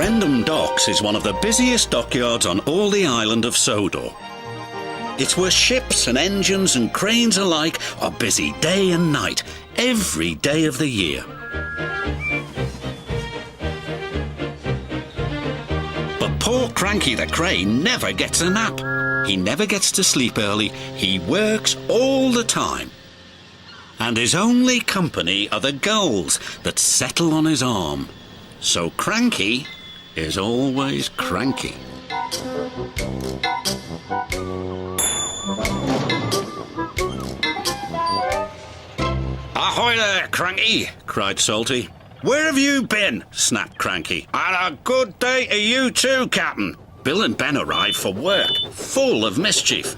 Corendon Docks is one of the busiest dockyards on all the island of Sodor. It's where ships and engines and cranes alike are busy day and night, every day of the year. But poor Cranky the crane never gets a nap. He never gets to sleep early. He works all the time. And his only company are the gulls that settle on his arm. So Cranky is always cranky. "Ahoy there, Cranky!" cried Salty. "Where have you been?" snapped Cranky. "And a good day to you too, Captain." Bill and Ben arrived for work, full of mischief.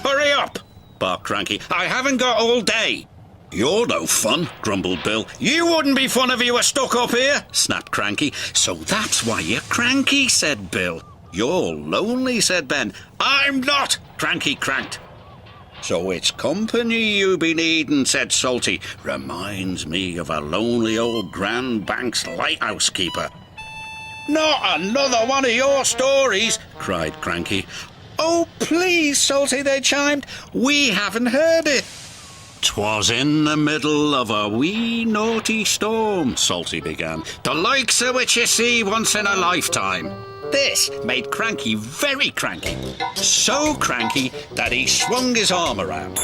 "Hurry up!" barked Cranky. "I haven't got all day." "You're no fun," grumbled Bill. "You wouldn't be fun if you were stuck up here," snapped Cranky. "So that's why you're cranky," said Bill. "You're lonely," said Ben. "I'm not," Cranky cranked. "So it's company you be needin'," said Salty. "Reminds me of a lonely old Grand Bank's lighthouse keeper." "Not another one of your stories," cried Cranky. "Oh, please, Salty," they chimed. "We haven't heard it." "'Twas in the middle of a wee naughty storm," Salty began, "the likes of which you see once in a lifetime." This made Cranky very cranky, so cranky that he swung his arm around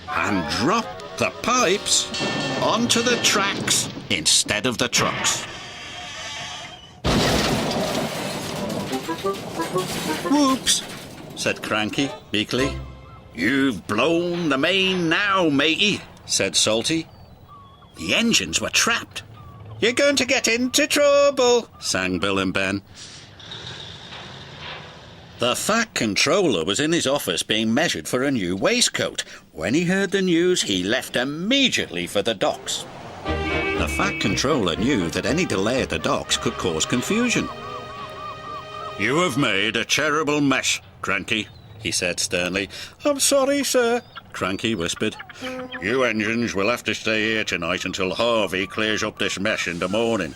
and dropped the pipes onto the tracks instead of the trucks. "Whoops," said Cranky meekly. "You've blown the main now, matey," said Salty. The engines were trapped. "You're going to get into trouble," sang Bill and Ben. The Fat Controller was in his office being measured for a new waistcoat. When he heard the news, he left immediately for the docks. The Fat Controller knew that any delay at the docks could cause confusion. "You have made a terrible mess, Cranky," he said sternly. "I'm sorry, sir," Cranky whispered. "You engines will have to stay here tonight until Harvey clears up this mess in the morning."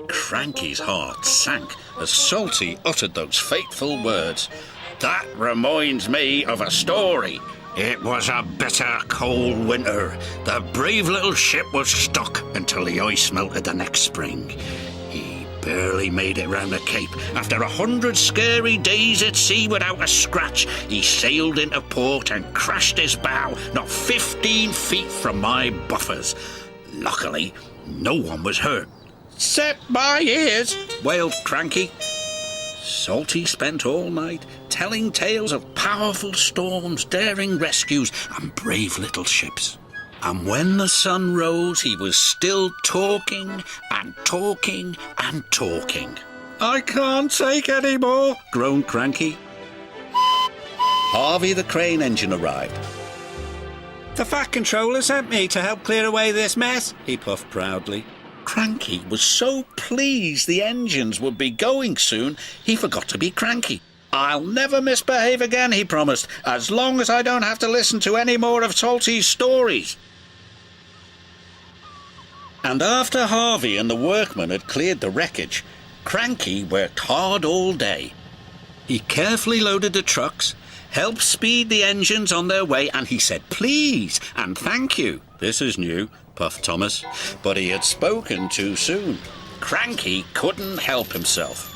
Cranky's heart sank as Salty uttered those fateful words. "That reminds me of a story. It was a bitter cold winter. The brave little ship was stuck until the ice melted the next spring. He barely made it round the Cape. After 100 scary days at sea without a scratch, he sailed into port and crashed his bow not 15 feet from my buffers. Luckily, no one was hurt." "Except my ears," wailed Cranky. Salty spent all night telling tales of powerful storms, daring rescues, and brave little ships. And when the sun rose, he was still talking and talking and talking. "I can't take any more," groaned Cranky. Harvey the crane engine arrived. "The Fat Controller sent me to help clear away this mess," he puffed proudly. Cranky was so pleased the engines would be going soon, he forgot to be cranky. "I'll never misbehave again," he promised, "as long as I don't have to listen to any more of Salty's stories." And after Harvey and the workmen had cleared the wreckage, Cranky worked hard all day. He carefully loaded the trucks, helped speed the engines on their way, and he said please and thank you. "This is new," puffed Thomas, but he had spoken too soon. Cranky couldn't help himself.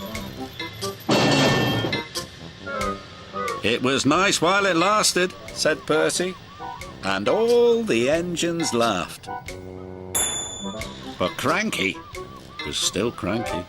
"It was nice while it lasted," said Percy, and all the engines laughed. But Cranky was still cranky.